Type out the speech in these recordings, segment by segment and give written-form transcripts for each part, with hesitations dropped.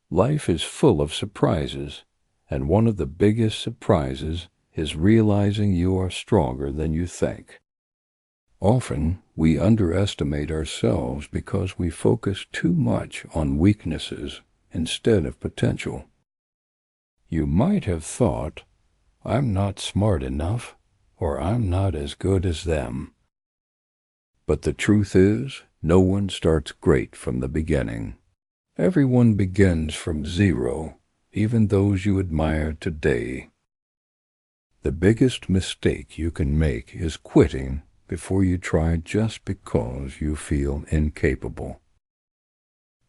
Life is full of surprises, and one of the biggest surprises is realizing you are stronger than you think. Often, we underestimate ourselves because we focus too much on weaknesses instead of potential. You might have thought, "I'm not smart enough," or "I'm not as good as them." But the truth is, no one starts great from the beginning. Everyone begins from zero, even those you admire today. The biggest mistake you can make is quitting before you try just because you feel incapable.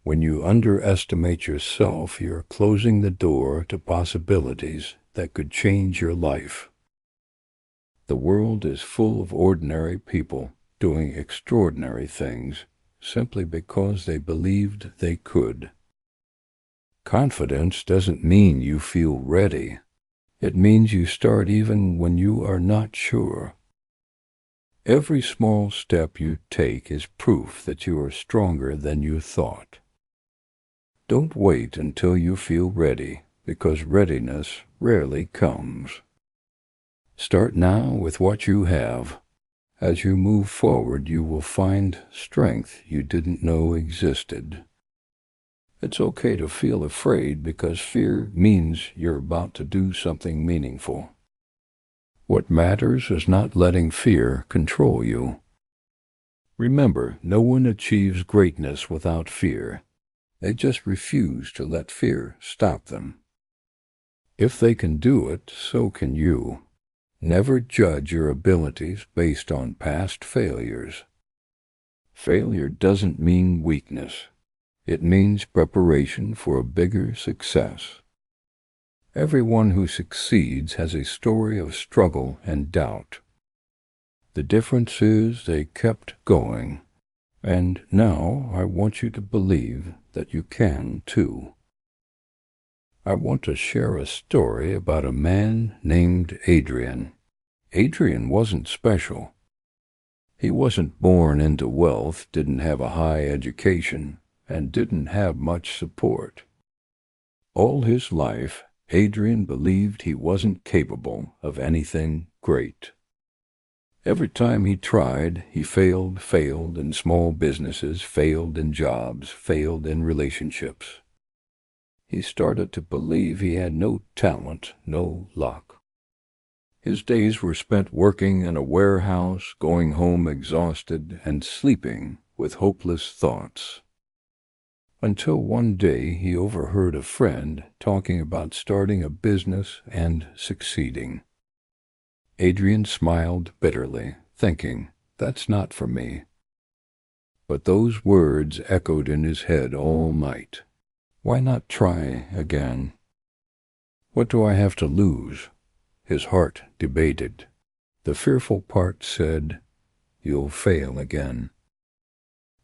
When you underestimate yourself, you're closing the door to possibilities that could change your life. The world is full of ordinary people doing extraordinary things simply because they believed they could. Confidence doesn't mean you feel ready. It means you start even when you are not sure. Every small step you take is proof that you are stronger than you thought. Don't wait until you feel ready, because readiness rarely comes. Start now with what you have. As you move forward, you will find strength you didn't know existed. It's okay to feel afraid because fear means you're about to do something meaningful. What matters is not letting fear control you. Remember, no one achieves greatness without fear. They just refuse to let fear stop them. If they can do it, so can you. Never judge your abilities based on past failures. Failure doesn't mean weakness. It means preparation for a bigger success. Everyone who succeeds has a story of struggle and doubt. The difference is they kept going. And now I want you to believe that you can too. I want to share a story about a man named Adrian. Adrian wasn't special. He wasn't born into wealth, didn't have a high education, and didn't have much support. All his life, Adrian believed he wasn't capable of anything great. Every time he tried, he failed in small businesses, failed in jobs, failed in relationships. He started to believe he had no talent, no luck. His days were spent working in a warehouse, going home exhausted, and sleeping with hopeless thoughts. Until one day he overheard a friend talking about starting a business and succeeding. Adrian smiled bitterly, thinking, "That's not for me." But those words echoed in his head all night. Why not try again? What do I have to lose? His heart debated. The fearful part said, "You'll fail again."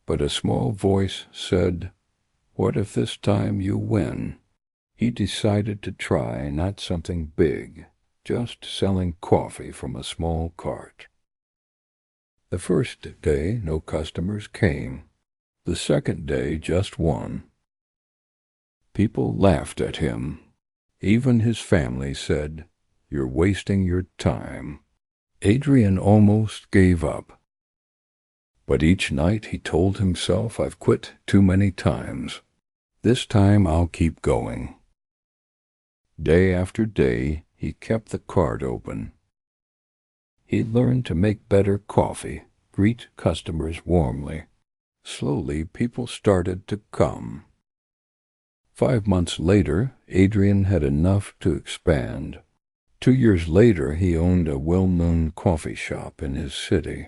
But a small voice said, "What if this time you win?" He decided to try not something big, just selling coffee from a small cart. The first day, no customers came. The second day, just one. People laughed at him. Even his family said, "You're wasting your time." Adrian almost gave up. But each night he told himself, "I've quit too many times. This time I'll keep going." Day after day, he kept the cart open. He learned to make better coffee, greet customers warmly. Slowly, people started to come. 5 months later, Adrian had enough to expand. 2 years later, he owned a well-known coffee shop in his city.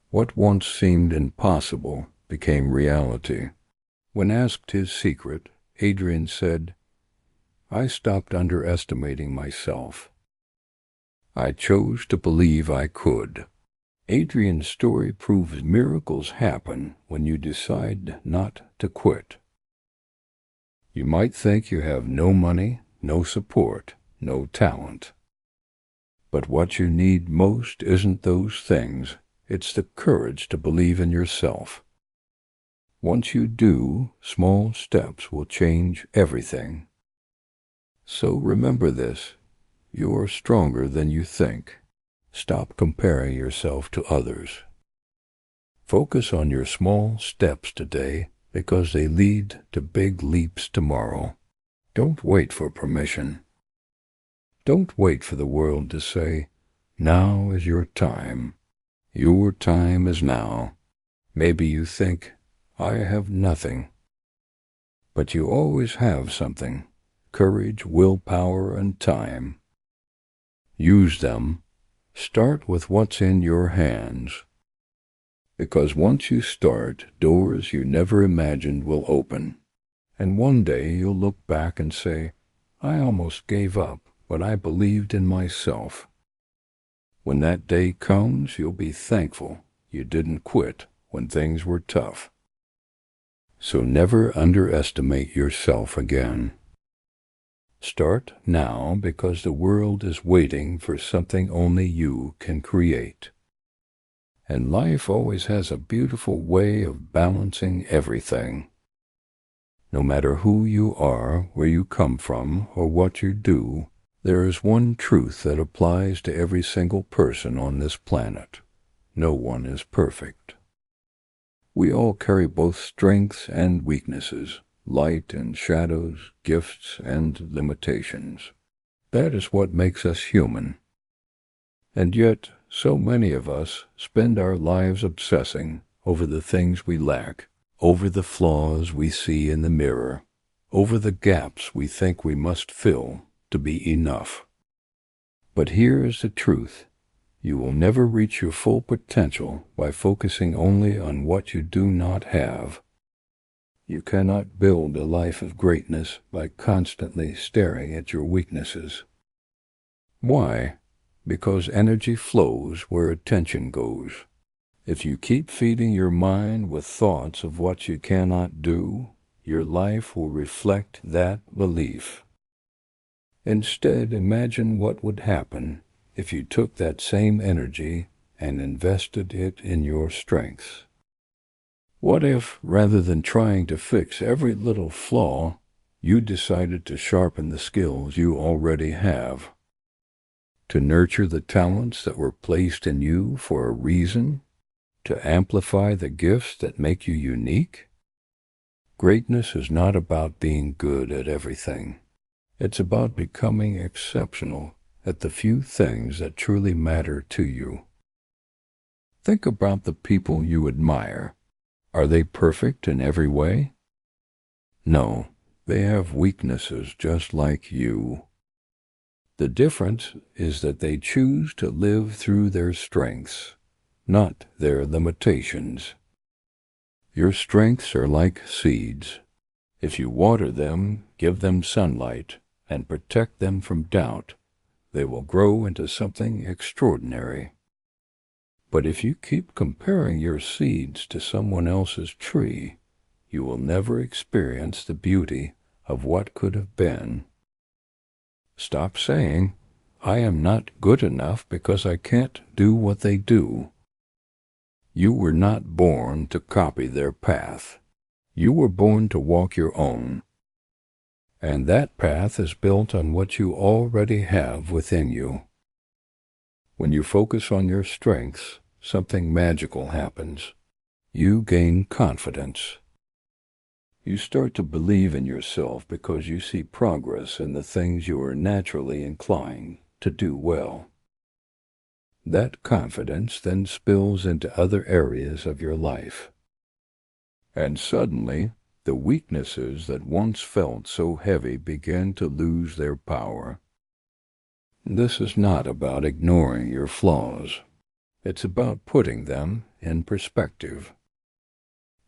What once seemed impossible became reality. When asked his secret, Adrian said, "I stopped underestimating myself. I chose to believe I could." Adrian's story proves miracles happen when you decide not to quit. You might think you have no money, no support, no talent. But what you need most isn't those things. It's the courage to believe in yourself. Once you do, small steps will change everything. So remember this, you are stronger than you think. Stop comparing yourself to others. Focus on your small steps today because they lead to big leaps tomorrow. Don't wait for permission. Don't wait for the world to say, now is your time. Your time is now. Maybe you think, I have nothing. But you always have something, courage, willpower, and time. Use them. Start with what's in your hands. Because once you start, doors you never imagined will open. And one day you'll look back and say, I almost gave up, but I believed in myself. When that day comes, you'll be thankful you didn't quit when things were tough. So never underestimate yourself again. Start now because the world is waiting for something only you can create. And life always has a beautiful way of balancing everything. No matter who you are, where you come from, or what you do, there is one truth that applies to every single person on this planet. No one is perfect. We all carry both strengths and weaknesses, light and shadows, gifts and limitations. That is what makes us human. And yet, so many of us spend our lives obsessing over the things we lack, over the flaws we see in the mirror, over the gaps we think we must fill to be enough. But here is the truth. You will never reach your full potential by focusing only on what you do not have. You cannot build a life of greatness by constantly staring at your weaknesses. Why? Because energy flows where attention goes. If you keep feeding your mind with thoughts of what you cannot do, your life will reflect that belief. Instead, imagine what would happen if you took that same energy and invested it in your strengths. What if, rather than trying to fix every little flaw, you decided to sharpen the skills you already have? To nurture the talents that were placed in you for a reason? To amplify the gifts that make you unique? Greatness is not about being good at everything. It's about becoming exceptional at the few things that truly matter to you. Think about the people you admire. Are they perfect in every way? No, they have weaknesses just like you. The difference is that they choose to live through their strengths, not their limitations. Your strengths are like seeds. If you water them, give them sunlight, and protect them from doubt, they will grow into something extraordinary. But if you keep comparing your seeds to someone else's tree, you will never experience the beauty of what could have been. Stop saying, I am not good enough because I can't do what they do. You were not born to copy their path. You were born to walk your own. And that path is built on what you already have within you. When you focus on your strengths, something magical happens. You gain confidence. You start to believe in yourself because you see progress in the things you are naturally inclined to do well. That confidence then spills into other areas of your life. And suddenly, the weaknesses that once felt so heavy begin to lose their power. This is not about ignoring your flaws. It's about putting them in perspective.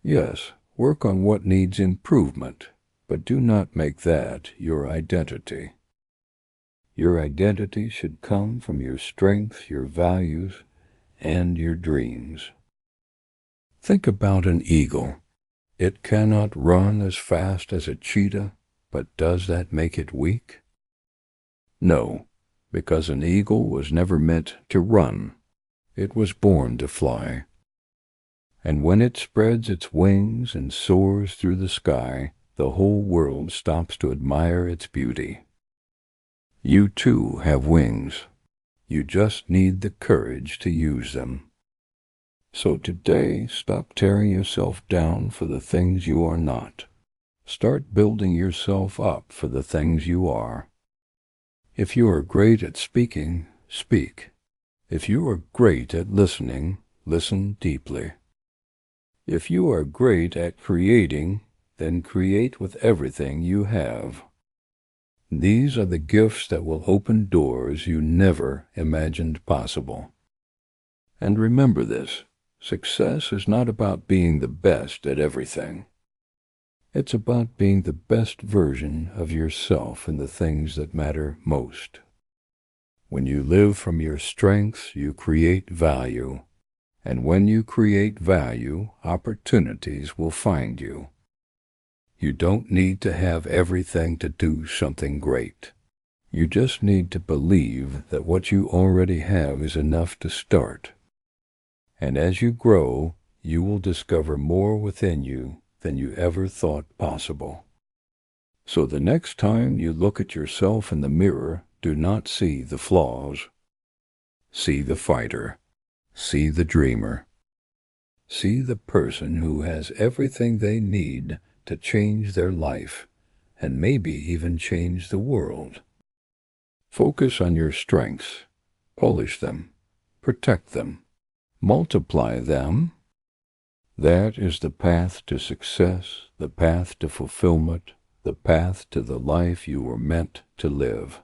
Yes, work on what needs improvement, but do not make that your identity. Your identity should come from your strengths, your values, and your dreams. Think about an eagle. It cannot run as fast as a cheetah, but does that make it weak? No, because an eagle was never meant to run. It was born to fly. And when it spreads its wings and soars through the sky, the whole world stops to admire its beauty. You too have wings. You just need the courage to use them. So today, stop tearing yourself down for the things you are not. Start building yourself up for the things you are. If you are great at speaking, speak. If you are great at listening, listen deeply. If you are great at creating, then create with everything you have. These are the gifts that will open doors you never imagined possible. And remember this, success is not about being the best at everything. It's about being the best version of yourself in the things that matter most. When you live from your strengths, you create value. And when you create value, opportunities will find you. You don't need to have everything to do something great. You just need to believe that what you already have is enough to start. And as you grow, you will discover more within you than you ever thought possible. So the next time you look at yourself in the mirror, do not see the flaws. See the fighter. See the dreamer. See the person who has everything they need to change their life, and maybe even change the world. Focus on your strengths. Polish them. Protect them. Multiply them. That is the path to success, the path to fulfillment, the path to the life you were meant to live.